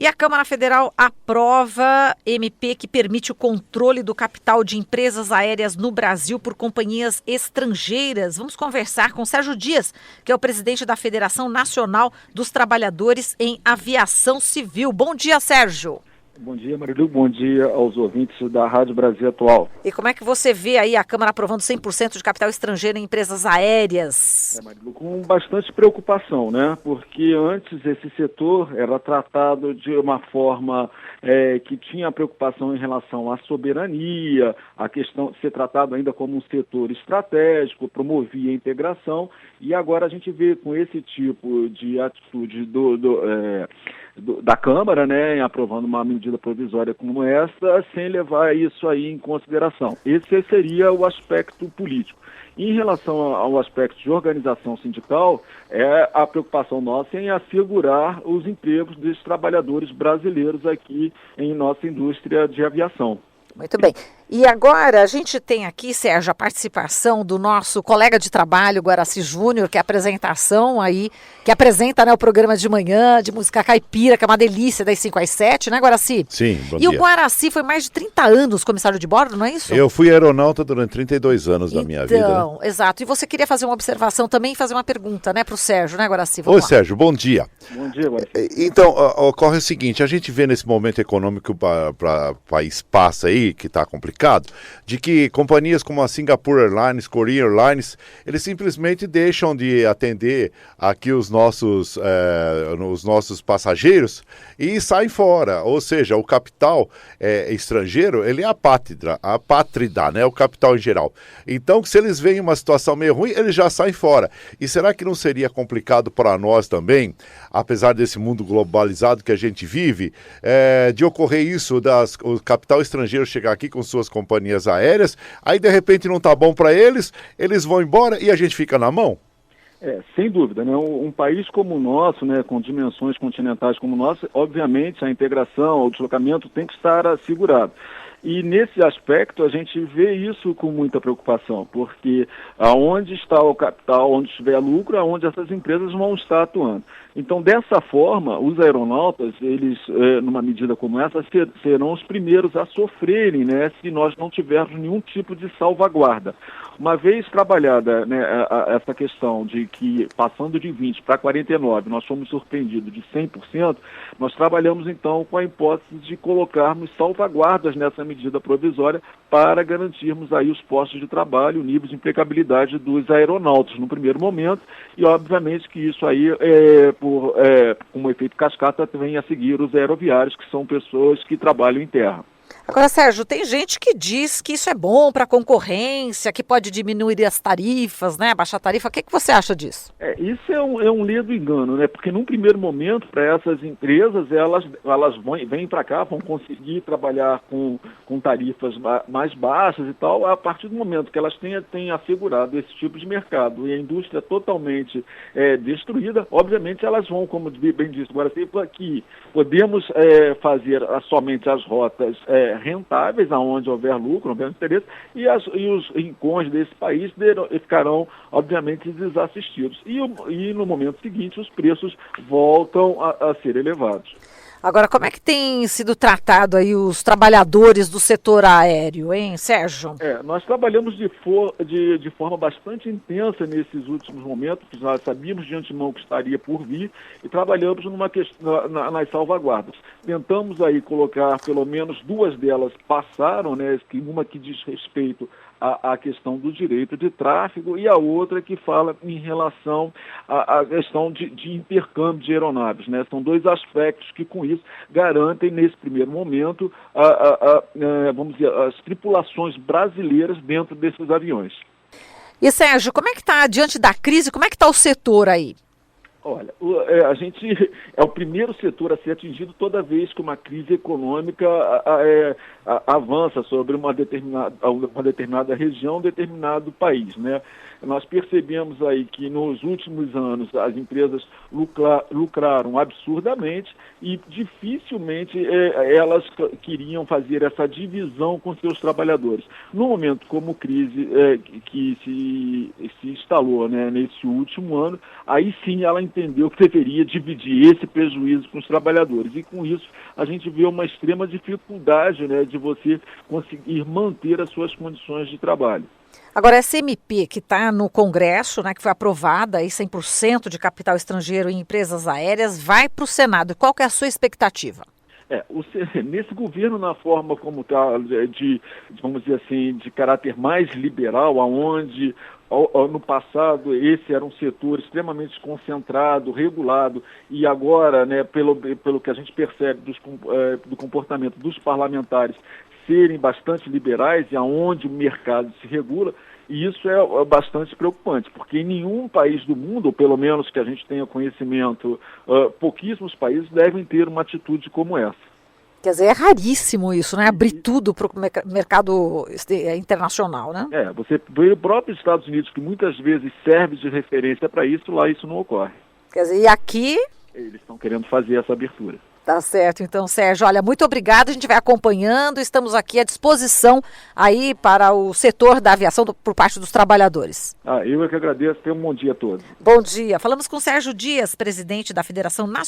E a Câmara Federal aprova MP que permite o controle do capital de empresas aéreas no Brasil por companhias estrangeiras. Vamos conversar com Sérgio Dias, que é o presidente da Federação Nacional dos Trabalhadores em Aviação Civil. Bom dia, Sérgio. Bom dia, Marilu. Bom dia aos ouvintes da Rádio Brasil Atual. E como é que você vê aí a Câmara aprovando 100% de capital estrangeiro em empresas aéreas? Marilu, com bastante preocupação, né? Porque antes esse setor era tratado de uma forma que tinha preocupação em relação à soberania, a questão de ser tratado ainda como um setor estratégico, promovia a integração, e agora a gente vê com esse tipo de atitude da Câmara, né, em aprovando uma medida provisória como essa, sem levar isso aí em consideração. Esse seria o aspecto político. Em relação ao aspecto de organização sindical, a preocupação nossa em assegurar os empregos dos trabalhadores brasileiros aqui em nossa indústria de aviação. Muito bem. E agora a gente tem aqui, Sérgio, a participação do nosso colega de trabalho, Guaraci Júnior, que é a apresentação aí, que apresenta, né, o programa de manhã de música caipira, que é uma delícia, das 5 às 7, né, Guaraci? Sim, bom E dia. o Guaraci foi mais de 30 anos comissário de bordo, não é isso? Eu fui aeronauta durante 32 anos da minha vida. Então, exato. E você queria fazer uma observação também e fazer uma pergunta, né, para o Sérgio, né, Guaraci? Oi, Sérgio, bom dia. Bom dia, Guaraci. Então, ocorre o seguinte, a gente vê nesse momento econômico para o país passa aí, que está complicado, de que companhias como a Singapore Airlines, Korean Airlines, eles simplesmente deixam de atender aqui os nossos passageiros e saem fora. Ou seja, o capital estrangeiro, ele é a pátrida, né? O capital em geral. Então, se eles veem uma situação meio ruim, eles já saem fora. E será que não seria complicado para nós também, apesar desse mundo globalizado que a gente vive, de ocorrer isso, o capital estrangeiro chegar aqui com suas companhias aéreas, aí de repente não está bom para eles vão embora e a gente fica na mão? Sem dúvida, né? Um país como o nosso, né, com dimensões continentais como o nosso, obviamente a integração, o deslocamento tem que estar assegurado. E nesse aspecto a gente vê isso com muita preocupação, porque aonde está o capital, onde estiver lucro, é onde essas empresas vão estar atuando. Então, dessa forma, os aeronautas, eles, numa medida como essa, serão os primeiros a sofrerem, né, se nós não tivermos nenhum tipo de salvaguarda. Uma vez trabalhada, né, essa questão de que, passando de 20 para 49, nós fomos surpreendidos de 100%, nós trabalhamos, então, com a hipótese de colocarmos salvaguardas nessa medida provisória para garantirmos aí os postos de trabalho, o nível de empregabilidade dos aeronautas no primeiro momento, e obviamente que isso aí, por um efeito cascata, vem a seguir os aeroviários, que são pessoas que trabalham em terra. Agora, Sérgio, tem gente que diz que isso é bom para a concorrência, que pode diminuir as tarifas, né, baixar a tarifa. O que você acha disso? Isso é um ledo engano, né? Porque num primeiro momento, para essas empresas, elas vêm para cá, vão conseguir trabalhar com tarifas mais baixas e tal, a partir do momento que elas tenham assegurado esse tipo de mercado e a indústria totalmente destruída, obviamente elas vão, como bem disse agora, que podemos fazer somente as rotas rentáveis, aonde houver lucro, houver interesse, e os rincões desse país ficarão, obviamente, desassistidos. E no momento seguinte, os preços voltam a ser elevados. Agora, como é que tem sido tratado aí os trabalhadores do setor aéreo, hein, Sérgio? Nós trabalhamos de forma bastante intensa nesses últimos momentos, que nós sabíamos de antemão que estaria por vir, e trabalhamos nas salvaguardas. Tentamos aí colocar, pelo menos 2 delas passaram, né, uma que diz respeito a questão do direito de tráfego e a outra que fala em relação à questão de intercâmbio de aeronaves, né? São 2 aspectos que, com isso, garantem, nesse primeiro momento, vamos dizer, as tripulações brasileiras dentro desses aviões. E, Sérgio, como é que está, diante da crise, como é que está o setor aí? Olha, a gente é o primeiro setor a ser atingido toda vez que uma crise econômica avança sobre uma determinada região, um determinado país, né? Nós percebemos aí que nos últimos anos as empresas lucraram absurdamente e dificilmente elas queriam fazer essa divisão com seus trabalhadores. No momento como crise que se instalou, né, nesse último ano, aí sim ela entendeu que deveria dividir esse prejuízo com os trabalhadores. E com isso a gente vê uma extrema dificuldade, né, de você conseguir manter as suas condições de trabalho. Agora, essa MP que está no Congresso, né, que foi aprovada, aí 100% de capital estrangeiro em empresas aéreas, vai para o Senado. Qual que é a sua expectativa? Nesse governo, na forma como está, vamos dizer assim, de caráter mais liberal, aonde no passado esse era um setor extremamente concentrado, regulado, e agora, né, pelo que a gente percebe do comportamento dos parlamentares serem bastante liberais e aonde o mercado se regula, e isso é bastante preocupante, porque em nenhum país do mundo, ou pelo menos que a gente tenha conhecimento, pouquíssimos países devem ter uma atitude como essa. Quer dizer, é raríssimo isso, né? Abrir tudo para o mercado internacional, né? Você vê o próprio Estados Unidos, que muitas vezes serve de referência para isso, lá isso não ocorre. Quer dizer, e aqui... Eles estão querendo fazer essa abertura. Tá certo, então, Sérgio, olha, muito obrigado, a gente vai acompanhando, estamos aqui à disposição aí para o setor da aviação por parte dos trabalhadores. Eu é que agradeço, tenha um bom dia a todos. Bom dia, falamos com Sérgio Dias, presidente da Federação Nacional